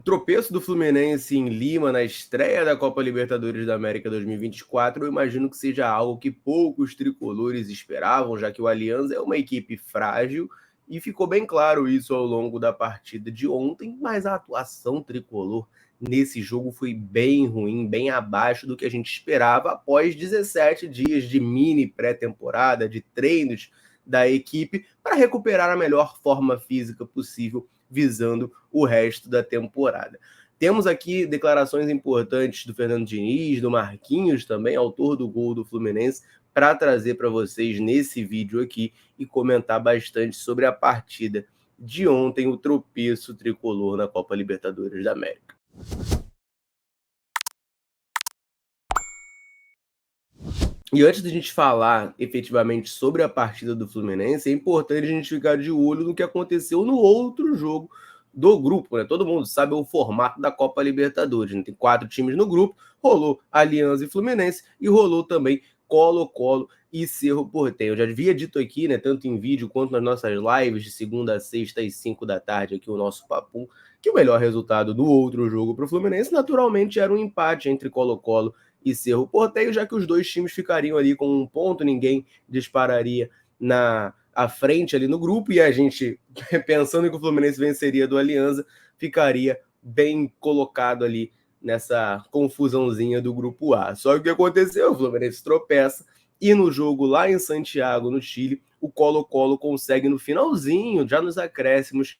tropeço do Fluminense em Lima na estreia da Copa Libertadores da América 2024, eu imagino que seja algo que poucos tricolores esperavam, já que o Alianza é uma equipe frágil e ficou bem claro isso ao longo da partida de ontem, mas a atuação tricolor nesse jogo foi bem ruim, bem abaixo do que a gente esperava após 17 dias de mini pré-temporada, de treinos da equipe para recuperar a melhor forma física possível visando o resto da temporada. Temos aqui declarações importantes do Fernando Diniz, do Marquinhos também, autor do gol do Fluminense, para trazer para vocês nesse vídeo aqui e comentar bastante sobre a partida de ontem, o tropeço tricolor na Copa Libertadores da América. E antes de a gente falar efetivamente sobre a partida do Fluminense, é importante a gente ficar de olho no que aconteceu no outro jogo do grupo, né? Todo mundo sabe o formato da Copa Libertadores, né? Tem 4 times no grupo, rolou Alianza e Fluminense e rolou também Colo-Colo e Cerro Porteño. Eu já havia dito aqui, né, tanto em vídeo quanto nas nossas lives de segunda a sexta às 5 da tarde, aqui o nosso Papum, que o melhor resultado do outro jogo para o Fluminense naturalmente era um empate entre Colo-Colo e Cerro Porteño, já que os dois times ficariam ali com um ponto, ninguém dispararia à frente ali no grupo, e a gente, pensando que o Fluminense venceria do Alianza, ficaria bem colocado ali nessa confusãozinha do grupo A. Só que o que aconteceu? O Fluminense tropeça, e no jogo lá em Santiago, no Chile, o Colo-Colo consegue no finalzinho, já nos acréscimos,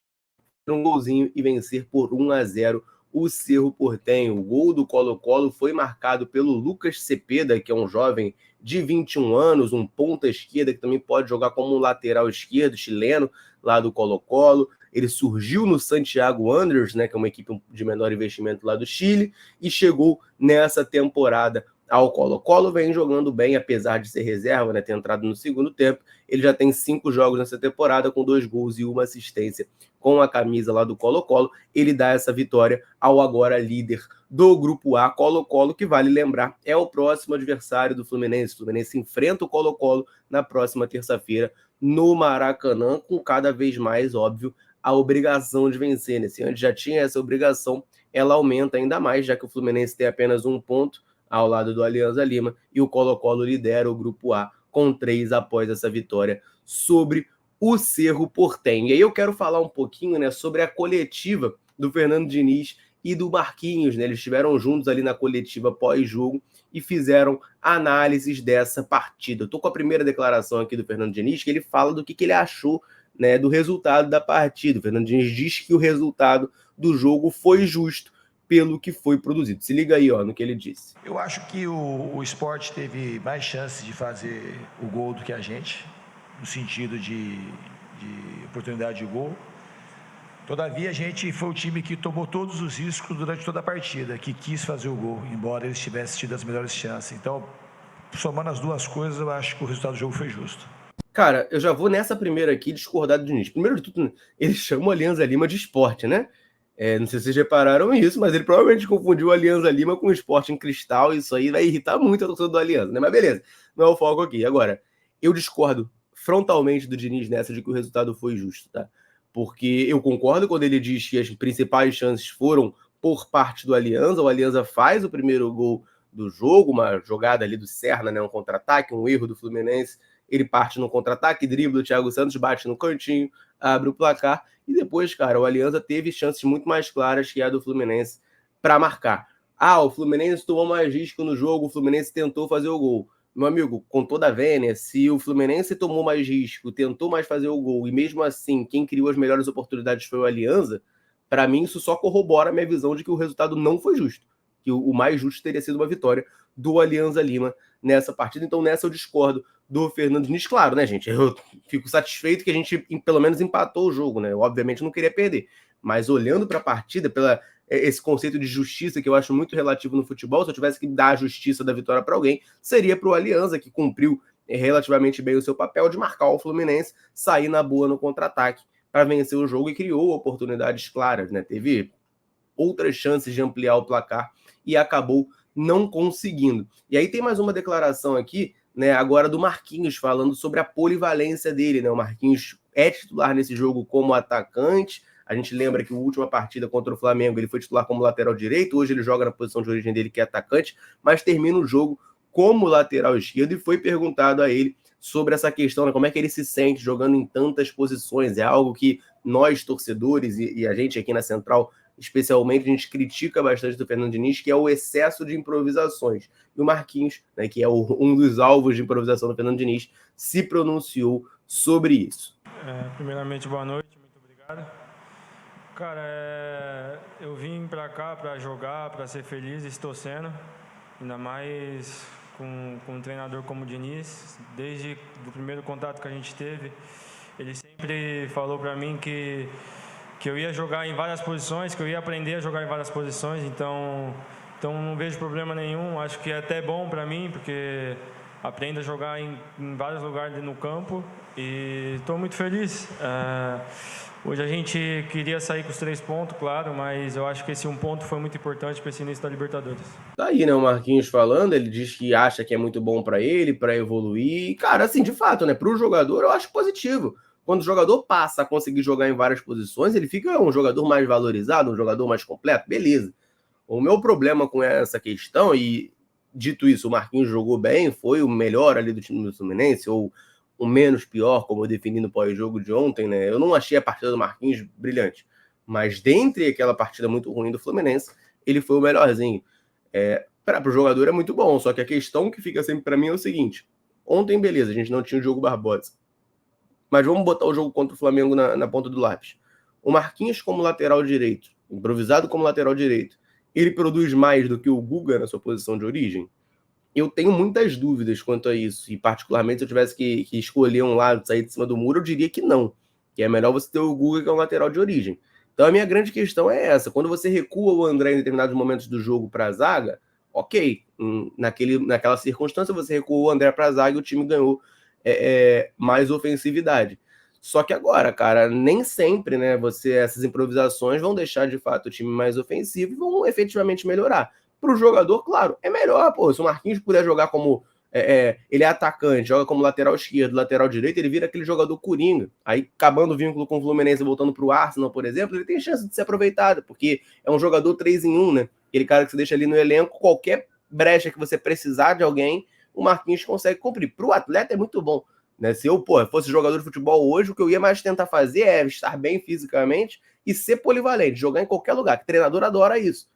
um golzinho e vencer por 1-0 o Cerro Porteño. O gol do Colo-Colo foi marcado pelo Lucas Cepeda, que é um jovem de 21 anos, um ponta esquerda que também pode jogar como um lateral esquerdo, chileno, lá do Colo-Colo. Ele surgiu no Santiago Wanderers, né, que é uma equipe de menor investimento lá do Chile, e chegou nessa temporada ao Colo-Colo, vem jogando bem, apesar de ser reserva, né, ter entrado no segundo tempo. Ele já tem 5 jogos nessa temporada, com 2 gols e 1 assistência com a camisa lá do Colo-Colo. Ele dá essa vitória ao agora líder do Grupo A, Colo-Colo, que vale lembrar, é o próximo adversário do Fluminense. O Fluminense enfrenta o Colo-Colo na próxima terça-feira no Maracanã, com cada vez mais, óbvio, a obrigação de vencer, né? Se antes já tinha essa obrigação, ela aumenta ainda mais, já que o Fluminense tem apenas 1 ponto ao lado do Alianza Lima, e o Colo-Colo lidera o Grupo A com 3 após essa vitória sobre o Cerro Porteño. E aí eu quero falar um pouquinho, né, sobre a coletiva do Fernando Diniz e do Marquinhos, né? Eles estiveram juntos ali na coletiva pós-jogo e fizeram análises dessa partida. Eu tô com a primeira declaração aqui do Fernando Diniz, que ele fala do que ele achou, né, do resultado da partida. O Fernando Diniz diz que o resultado do jogo foi justo pelo que foi produzido. Se liga aí, ó, no que ele disse. Eu acho que o Sport teve mais chances de fazer o gol do que a gente, no sentido de oportunidade de gol. Todavia, a gente foi o time que tomou todos os riscos durante toda a partida, que quis fazer o gol, embora eles tivessem tido as melhores chances. Então, somando as duas coisas, eu acho que o resultado do jogo foi justo. Cara, eu já vou nessa primeira aqui discordar do Diniz. Primeiro de tudo, ele chama o Alianza Lima de esporte, né? Não sei se vocês repararam isso, mas ele provavelmente confundiu o Alianza Lima com o Sporting Cristal. Isso aí vai irritar muito a torcida do Alianza, né? Mas beleza, não é o foco aqui. Agora, eu discordo frontalmente do Diniz nessa de que o resultado foi justo, tá? Porque eu concordo quando ele diz que as principais chances foram por parte do Alianza. O Alianza faz o primeiro gol do jogo, uma jogada ali do Serna, né? Um contra-ataque, um erro do Fluminense. Ele parte no contra-ataque, dribla o Thiago Santos, bate no cantinho, abre o placar. E depois, cara, o Alianza teve chances muito mais claras que a do Fluminense para marcar. O Fluminense tomou mais risco no jogo, o Fluminense tentou fazer o gol. Meu amigo, com toda a vênia, se o Fluminense tomou mais risco, tentou mais fazer o gol, e mesmo assim, quem criou as melhores oportunidades foi o Alianza, para mim isso só corrobora a minha visão de que o resultado não foi justo. Que o mais justo teria sido uma vitória do Alianza Lima nessa partida. Então, nessa eu discordo do Fernando Diniz. Claro, né, gente? Eu fico satisfeito que a gente pelo menos empatou o jogo, né? Eu, obviamente, não queria perder. Mas olhando para a partida, esse conceito de justiça que eu acho muito relativo no futebol, se eu tivesse que dar a justiça da vitória para alguém, seria para o Alianza, que cumpriu relativamente bem o seu papel de marcar o Fluminense, sair na boa no contra-ataque para vencer o jogo e criou oportunidades claras, né? Teve outras chances de ampliar o placar e acabou não conseguindo. E aí tem mais uma declaração aqui, né, agora do Marquinhos, falando sobre a polivalência dele, né? O Marquinhos é titular nesse jogo como atacante, A gente lembra que a última partida contra o Flamengo ele foi titular como lateral direito, hoje ele joga na posição de origem dele, que é atacante, mas termina o jogo como lateral esquerdo, e foi perguntado a ele sobre essa questão, né, como é que ele se sente jogando em tantas posições. É algo que nós, torcedores, e a gente aqui na Central, especialmente, a gente critica bastante do Fernando Diniz, que é o excesso de improvisações. E o Marquinhos, né, que é um dos alvos de improvisação do Fernando Diniz, se pronunciou sobre isso. Primeiramente, boa noite, muito obrigado. Cara, eu vim para cá para jogar, para ser feliz, estou sendo, ainda mais com um treinador como o Diniz. Desde o primeiro contato que a gente teve, ele sempre falou para mim que eu ia jogar em várias posições, que eu ia aprender a jogar em várias posições, então não vejo problema nenhum. Acho que é até bom para mim, porque aprendo a jogar em vários lugares no campo e estou muito feliz. Hoje a gente queria sair com os 3 pontos, claro, mas eu acho que esse 1 ponto foi muito importante para esse início da Libertadores. Tá aí, né, o Marquinhos falando, ele diz que acha que é muito bom para ele, para evoluir. E, cara, assim, de fato, né, para o jogador eu acho positivo. Quando o jogador passa a conseguir jogar em várias posições, ele fica um jogador mais valorizado, um jogador mais completo, beleza. O meu problema com essa questão, e dito isso, o Marquinhos jogou bem, foi o melhor ali do time do Fluminense, ou o menos pior, como eu defini no pós-jogo de ontem, né? Eu não achei a partida do Marquinhos brilhante, mas dentre aquela partida muito ruim do Fluminense, ele foi o melhorzinho. Para o jogador é muito bom, só que a questão que fica sempre para mim é o seguinte: ontem, beleza, a gente não tinha o Diogo Barbosa, mas vamos botar o jogo contra o Flamengo na ponta do lápis. O Marquinhos como lateral direito, improvisado como lateral direito, ele produz mais do que o Guga na sua posição de origem? Eu tenho muitas dúvidas quanto a isso, e particularmente se eu tivesse que escolher um lado, sair de cima do muro, eu diria que não, que é melhor você ter o Guga, que é um lateral de origem. Então a minha grande questão é essa: quando você recua o André em determinados momentos do jogo para a zaga, ok, naquela circunstância você recuou o André para a zaga e o time ganhou mais ofensividade. Só que agora, cara, nem sempre, né, essas improvisações vão deixar de fato o time mais ofensivo e vão efetivamente melhorar. Para o jogador, claro, é melhor, pô, se o Marquinhos puder jogar como ele é atacante, joga como lateral esquerdo, lateral direito, ele vira aquele jogador coringa. Aí, acabando o vínculo com o Fluminense, voltando para o Arsenal, por exemplo, ele tem chance de ser aproveitado, porque é um jogador 3 em 1, né? Aquele cara que você deixa ali no elenco, qualquer brecha que você precisar de alguém, o Marquinhos consegue cumprir. Para o atleta é muito bom, né? Se eu fosse jogador de futebol hoje, o que eu ia mais tentar fazer é estar bem fisicamente e ser polivalente, jogar em qualquer lugar, que o treinador adora isso.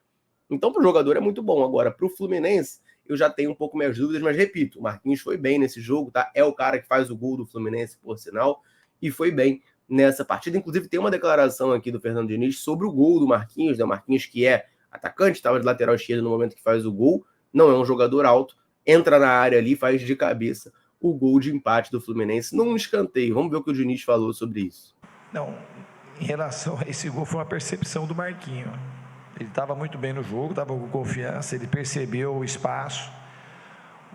Então, para o jogador é muito bom. Agora, para o Fluminense, eu já tenho um pouco minhas dúvidas, mas repito, o Marquinhos foi bem nesse jogo, tá? É o cara que faz o gol do Fluminense, por sinal, e foi bem nessa partida. Inclusive, tem uma declaração aqui do Fernando Diniz sobre o gol do Marquinhos, né? O Marquinhos, que é atacante, estava de lateral esquerdo no momento que faz o gol, não é um jogador alto, entra na área ali, faz de cabeça o gol de empate do Fluminense num escanteio. Vamos ver o que o Diniz falou sobre isso. Não, em relação a esse gol, foi uma percepção do Marquinhos. Ele estava muito bem no jogo, estava com confiança, ele percebeu o espaço.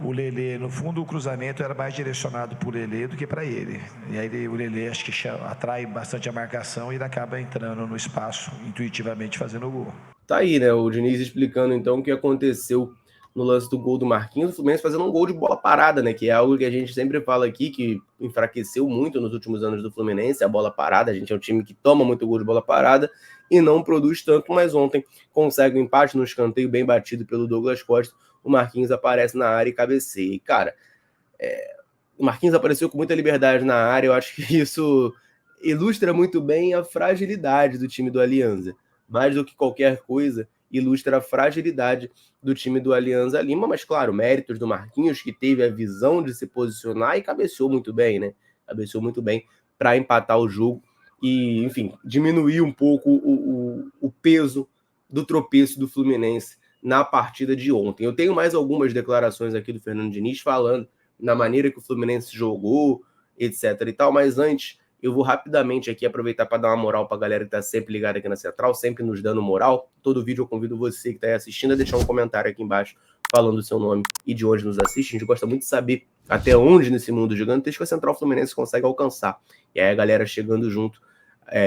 O Lelê, no fundo, o cruzamento era mais direcionado para o Lelê do que para ele. E aí o Lelê acho que atrai bastante a marcação e ele acaba entrando no espaço, intuitivamente fazendo o gol. Tá aí, né? O Diniz explicando então o que aconteceu no lance do gol do Marquinhos, o Fluminense fazendo um gol de bola parada, né? Que é algo que a gente sempre fala aqui, que enfraqueceu muito nos últimos anos do Fluminense, a bola parada. A gente é um time que toma muito gol de bola parada e não produz tanto, mas ontem consegue um empate no escanteio bem batido pelo Douglas Costa. O Marquinhos aparece na área e cabeceia. E, cara, o Marquinhos apareceu com muita liberdade na área. Eu acho que isso ilustra muito bem a fragilidade do time do Alianza. Mais do que qualquer coisa, ilustra a fragilidade do time do Alianza Lima, mas claro, méritos do Marquinhos, que teve a visão de se posicionar e cabeceou muito bem, né? Cabeceou muito bem para empatar o jogo e, enfim, diminuir um pouco o peso do tropeço do Fluminense na partida de ontem. Eu tenho mais algumas declarações aqui do Fernando Diniz falando na maneira que o Fluminense jogou, etc e tal, mas antes eu vou rapidamente aqui aproveitar para dar uma moral para a galera que está sempre ligada aqui na Central, sempre nos dando moral. Todo vídeo eu convido você que está aí assistindo a deixar um comentário aqui embaixo falando o seu nome e de onde nos assiste. A gente gosta muito de saber até onde nesse mundo gigantesco a Central Fluminense consegue alcançar. E aí a galera chegando junto,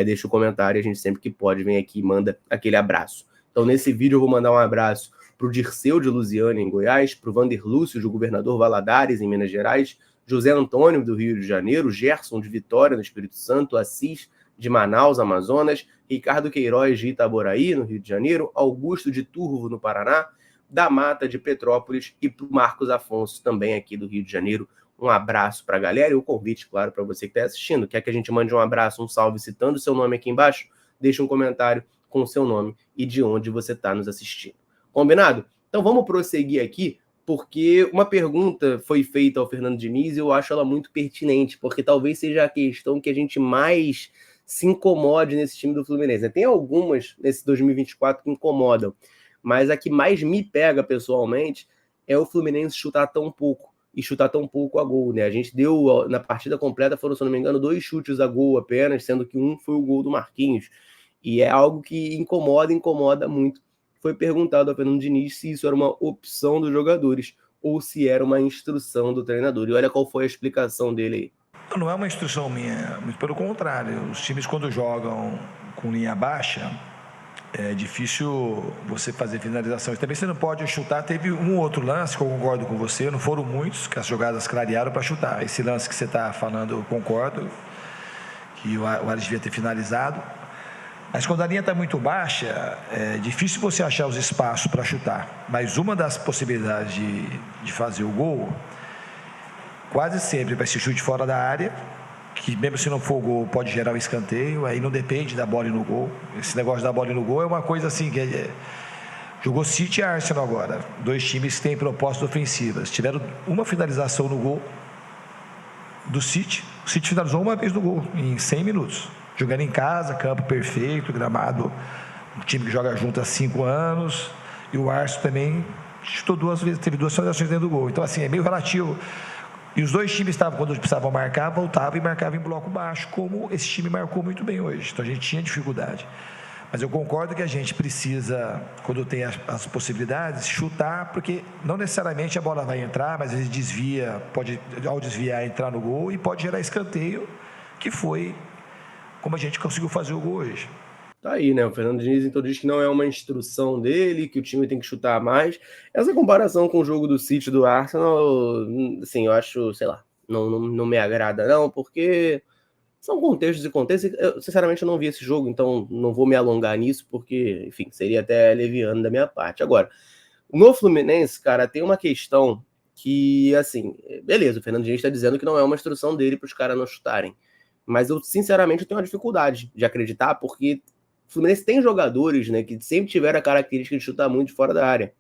deixa o comentário e a gente sempre que pode vem aqui e manda aquele abraço. Então nesse vídeo eu vou mandar um abraço para o Dirceu de Lusiana, em Goiás, para o Vander Lúcio, do Governador Valadares, em Minas Gerais, José Antônio, do Rio de Janeiro, Gerson, de Vitória, no Espírito Santo, Assis, de Manaus, Amazonas, Ricardo Queiroz, de Itaboraí, no Rio de Janeiro, Augusto de Turvo, no Paraná, da Mata, de Petrópolis, e para o Marcos Afonso, também aqui do Rio de Janeiro. Um abraço para a galera e o convite, claro, para você que está assistindo. Quer que a gente mande um abraço, um salve, citando o seu nome aqui embaixo? Deixa um comentário com o seu nome e de onde você está nos assistindo. Combinado? Então vamos prosseguir aqui, porque uma pergunta foi feita ao Fernando Diniz e eu acho ela muito pertinente, porque talvez seja a questão que a gente mais se incomode nesse time do Fluminense. Tem algumas nesse 2024 que incomodam, mas a que mais me pega pessoalmente é o Fluminense chutar tão pouco, e chutar tão pouco a gol, né? A gente deu, na partida completa, foram, se não me engano, 2 chutes a gol apenas, sendo que um foi o gol do Marquinhos, e é algo que incomoda muito. Foi perguntado ao Fernando Diniz se isso era uma opção dos jogadores, ou se era uma instrução do treinador, e olha qual foi a explicação dele aí. Não é uma instrução minha, muito pelo contrário. Os times, quando jogam com linha baixa, é difícil você fazer finalizações. Também você não pode chutar. Teve um outro lance que eu concordo com você, não foram muitos, que as jogadas clarearam para chutar. Esse lance que você está falando, eu concordo, que o Ares devia ter finalizado. Mas quando a linha está muito baixa, é difícil você achar os espaços para chutar. Mas uma das possibilidades de fazer o gol, quase sempre vai ser chute fora da área, que mesmo se não for gol, pode gerar um escanteio, aí não depende da bola e no gol. Esse negócio da bola e no gol é uma coisa assim, que jogou City e Arsenal agora, 2 times que têm propostas ofensivas, tiveram uma finalização no gol do City, o City finalizou uma vez no gol, em 100 minutos, jogando em casa, campo perfeito, gramado, um time que joga junto há 5 anos, e o Arsenal também chutou 2 vezes, teve 2 finalizações dentro do gol, então assim, é meio relativo. E os 2 times estavam, quando precisavam marcar, voltavam e marcavam em bloco baixo, como esse time marcou muito bem hoje. Então a gente tinha dificuldade. Mas eu concordo que a gente precisa, quando tem as possibilidades, chutar, porque não necessariamente a bola vai entrar, mas às vezes desvia, pode, ao desviar, entrar no gol e pode gerar escanteio, que foi como a gente conseguiu fazer o gol hoje. Tá aí, né? O Fernando Diniz então diz que não é uma instrução dele, que o time tem que chutar mais. Essa comparação com o jogo do City e do Arsenal, assim, eu acho, sei lá, não me agrada não, porque são contextos e contextos. Eu, sinceramente, eu não vi esse jogo, então não vou me alongar nisso, porque, enfim, seria até leviano da minha parte. Agora, no Fluminense, cara, tem uma questão que, assim, beleza, o Fernando Diniz está dizendo que não é uma instrução dele para os caras não chutarem. Mas eu, sinceramente, tenho uma dificuldade de acreditar, porque o Fluminense tem jogadores, né, que sempre tiveram a característica de chutar muito fora da área.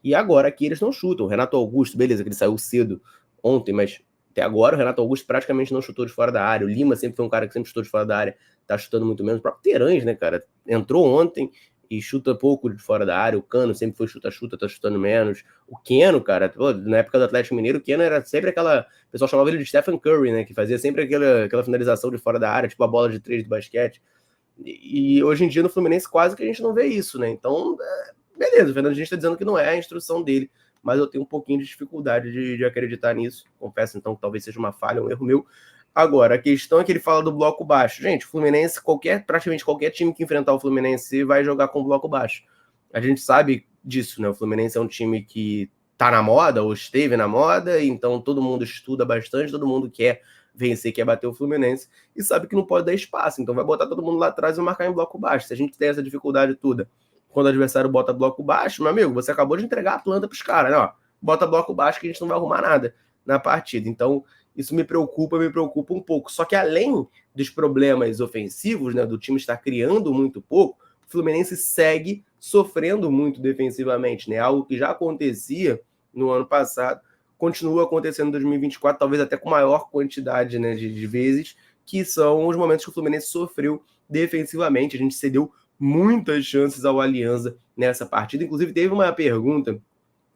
E agora aqui eles não chutam. O Renato Augusto, beleza, que ele saiu cedo ontem, mas até agora o Renato Augusto praticamente não chutou de fora da área. O Lima sempre foi um cara que sempre chutou de fora da área, tá chutando muito menos. O próprio Terãs, né, cara, entrou ontem e chuta pouco de fora da área. O Cano sempre foi chuta-chuta, tá chutando menos. O Keno, cara, pô, na época do Atlético Mineiro, o Keno era sempre aquela... O pessoal chamava ele de Stephen Curry, né, que fazia sempre aquela finalização de fora da área, tipo a bola de 3 do basquete. E hoje em dia no Fluminense quase que a gente não vê isso, né? Então, beleza, o Fernando Diniz está dizendo que não é a instrução dele, mas eu tenho um pouquinho de dificuldade de acreditar nisso. Confesso, então, que talvez seja uma falha, um erro meu. Agora, a questão é que ele fala do bloco baixo. Gente, o Fluminense, praticamente qualquer time que enfrentar o Fluminense vai jogar com bloco baixo. A gente sabe disso, né? O Fluminense é um time que tá na moda, ou esteve na moda, então todo mundo estuda bastante, todo mundo quer vencer, quer bater o Fluminense, e sabe que não pode dar espaço, então vai botar todo mundo lá atrás e marcar em bloco baixo. Se a gente tem essa dificuldade toda, quando o adversário bota bloco baixo, meu amigo, você acabou de entregar a planta pros caras, né? Ó, bota bloco baixo que a gente não vai arrumar nada na partida. Então, isso me preocupa um pouco. Só que além dos problemas ofensivos, né, do time estar criando muito pouco, o Fluminense segue sofrendo muito defensivamente, né? Algo que já acontecia no ano passado, continua acontecendo em 2024, talvez até com maior quantidade, né, de vezes, que são os momentos que o Fluminense sofreu defensivamente. A gente cedeu muitas chances ao Alianza nessa partida. Inclusive, teve uma pergunta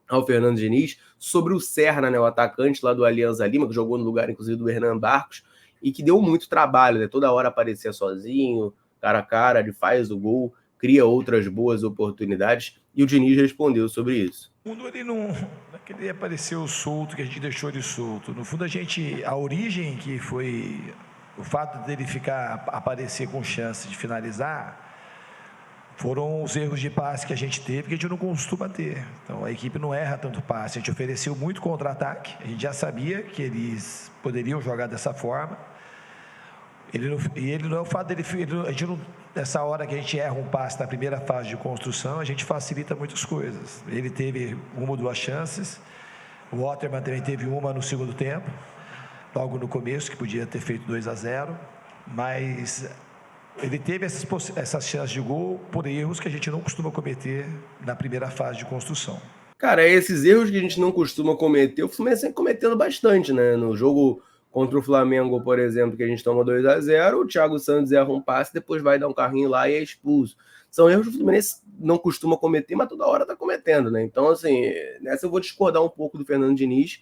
ao Fernando Diniz sobre o Serna, né, o atacante lá do Alianza Lima, que jogou no lugar, inclusive, do Hernan Barcos, e que deu muito trabalho, né? Toda hora aparecia sozinho, cara a cara, ele faz o gol, cria outras boas oportunidades, e o Diniz respondeu sobre isso. No fundo, ele não ele apareceu solto, que a gente deixou ele solto. No fundo, a origem que foi o fato dele aparecer com chance de finalizar, foram os erros de passe que a gente teve, que a gente não costuma ter. Então, a equipe não erra tanto passe. A gente ofereceu muito contra-ataque, a gente já sabia que eles poderiam jogar dessa forma. Ele não é o fato dele, a gente não, nessa hora que a gente erra um passe na primeira fase de construção, a gente facilita muitas coisas. Ele teve uma ou duas chances, o Waterman também teve uma no segundo tempo, logo no começo, que podia ter feito 2-0, mas ele teve essas chances de gol por erros que a gente não costuma cometer na primeira fase de construção. Cara, esses erros que a gente não costuma cometer, o Fluminense vem cometendo bastante, né? No jogo contra o Flamengo, por exemplo, que a gente toma 2-0, o Thiago Santos erra um passe, depois vai dar um carrinho lá e é expulso. São erros que o Fluminense não costuma cometer, mas toda hora tá cometendo, né? Então, assim, nessa eu vou discordar um pouco do Fernando Diniz.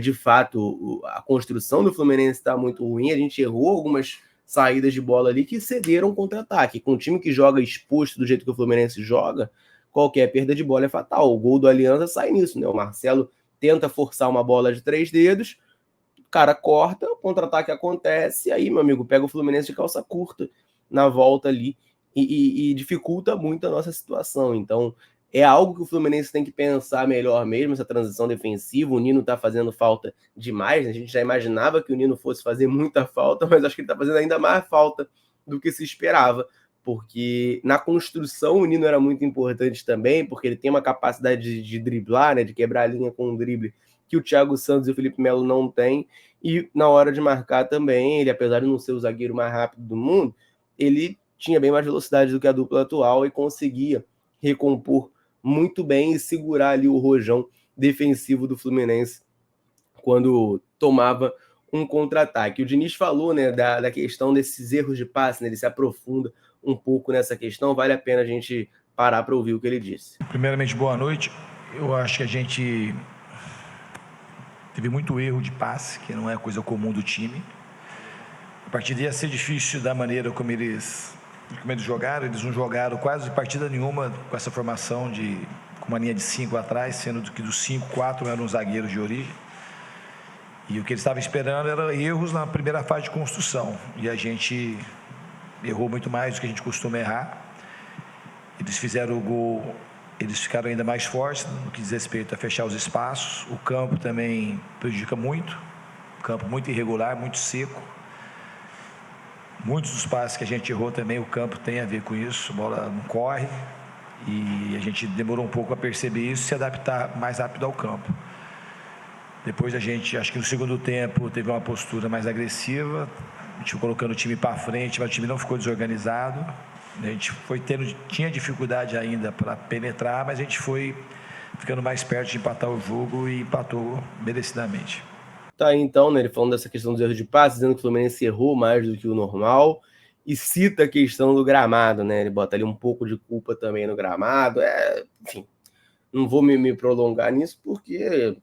De fato, a construção do Fluminense está muito ruim, a gente errou algumas saídas de bola ali que cederam contra-ataque. Com um time que joga exposto do jeito que o Fluminense joga, qualquer perda de bola é fatal. O gol do Aliança sai nisso, né? O Marcelo tenta forçar uma bola de 3 dedos, o cara corta, o contra-ataque acontece, e aí, meu amigo, pega o Fluminense de calça curta na volta ali e dificulta muito a nossa situação. Então, é algo que o Fluminense tem que pensar melhor mesmo, essa transição defensiva. O Nino tá fazendo falta demais, né? A gente já imaginava que o Nino fosse fazer muita falta, mas acho que ele tá fazendo ainda mais falta do que se esperava, porque na construção o Nino era muito importante também, porque ele tem uma capacidade de driblar, né, de quebrar a linha com um drible que o Thiago Santos e o Felipe Melo não têm, e na hora de marcar também, ele, apesar de não ser o zagueiro mais rápido do mundo, ele tinha bem mais velocidade do que a dupla atual e conseguia recompor muito bem e segurar ali o rojão defensivo do Fluminense quando tomava um contra-ataque. O Diniz falou, né, da questão desses erros de passe, né, ele se aprofunda um pouco nessa questão, vale a pena a gente parar para ouvir o que ele disse. Primeiramente, boa noite. Eu acho que a gente teve muito erro de passe, que não é coisa comum do time. A partida ia ser difícil da maneira como eles jogaram. Eles não jogaram quase partida nenhuma com essa formação com uma linha de 5 atrás, sendo que dos 5, 4 eram zagueiros de origem. E o que eles estavam esperando eram erros na primeira fase de construção. E a gente errou muito mais do que a gente costuma errar. Eles fizeram o gol, eles ficaram ainda mais fortes no que diz respeito a fechar os espaços. O campo também prejudica muito. O campo muito irregular, muito seco. Muitos dos passes que a gente errou também, o campo tem a ver com isso. A bola não corre. E a gente demorou um pouco a perceber isso e se adaptar mais rápido ao campo. Depois a gente, acho que no segundo tempo, teve uma postura mais agressiva. A gente foi colocando o time para frente, mas o time não ficou desorganizado. A gente tinha dificuldade ainda para penetrar, mas a gente foi ficando mais perto de empatar o jogo e empatou merecidamente. Tá aí então, né, ele falando dessa questão dos erros de passe, dizendo que o Fluminense errou mais do que o normal, e cita a questão do gramado, né, ele bota ali um pouco de culpa também no gramado, enfim, não vou me prolongar nisso, porque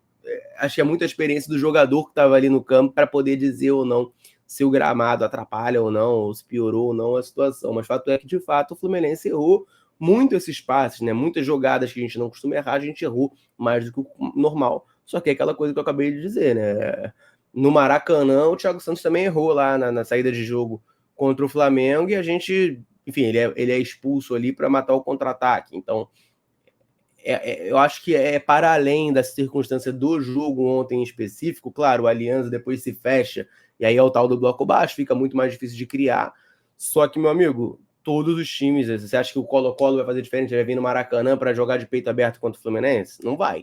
acho que é muita experiência do jogador que estava ali no campo para poder dizer ou não se o gramado atrapalha ou não, ou se piorou ou não a situação. Mas fato é que, de fato, o Fluminense errou muito esses passes, né? Muitas jogadas que a gente não costuma errar, a gente errou mais do que o normal. Só que é aquela coisa que eu acabei de dizer, né? No Maracanã, o Thiago Santos também errou lá na saída de jogo contra o Flamengo e a gente, enfim, ele é expulso ali para matar o contra-ataque. Então, eu acho que é para além da circunstância do jogo ontem em específico. Claro, o Alianza depois se fecha e aí é o tal do bloco baixo, fica muito mais difícil de criar. Só que, meu amigo, todos os times, você acha que o Colo-Colo vai fazer diferente? Vai vir no Maracanã para jogar de peito aberto contra o Fluminense? Não vai.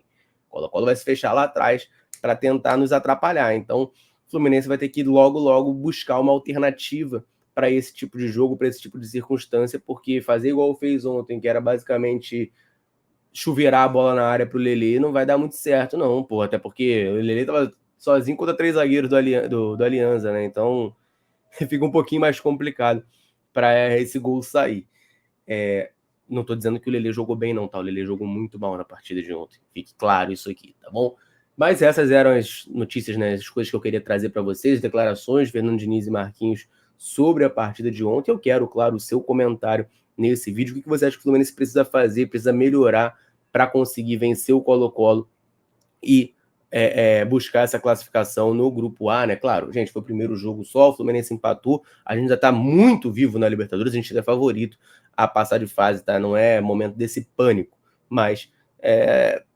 O Colo-Colo vai se fechar lá atrás para tentar nos atrapalhar. Então, o Fluminense vai ter que logo buscar uma alternativa para esse tipo de jogo, para esse tipo de circunstância, porque fazer igual fez ontem, que era basicamente chuveirar a bola na área pro Lelê, não vai dar muito certo, não, pô. Até porque o Lelê tava sozinho contra 3 zagueiros do Alianza, né? Então fica um pouquinho mais complicado para esse gol sair. Não tô dizendo que o Lelê jogou bem, não, tá? O Lelê jogou muito mal na partida de ontem. Fique claro isso aqui, tá bom? Mas essas eram as notícias, né? As coisas que eu queria trazer para vocês, declarações de Fernando Diniz e Marquinhos sobre a partida de ontem. Eu quero, claro, o seu comentário nesse vídeo. O que você acha que o Fluminense precisa fazer, precisa melhorar para conseguir vencer o Colo-Colo e buscar essa classificação no Grupo A, né? Claro, gente, foi o primeiro jogo só, o Fluminense empatou, a gente já está muito vivo na Libertadores, a gente é favorito a passar de fase, tá? Não é momento desse pânico, mas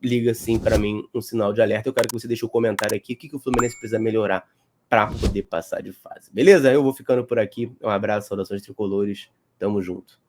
liga sim para mim um sinal de alerta. Eu quero que você deixe o comentário aqui, o que o Fluminense precisa melhorar para poder passar de fase. Beleza? Eu vou ficando por aqui. Um abraço, saudações tricolores. Tamo junto.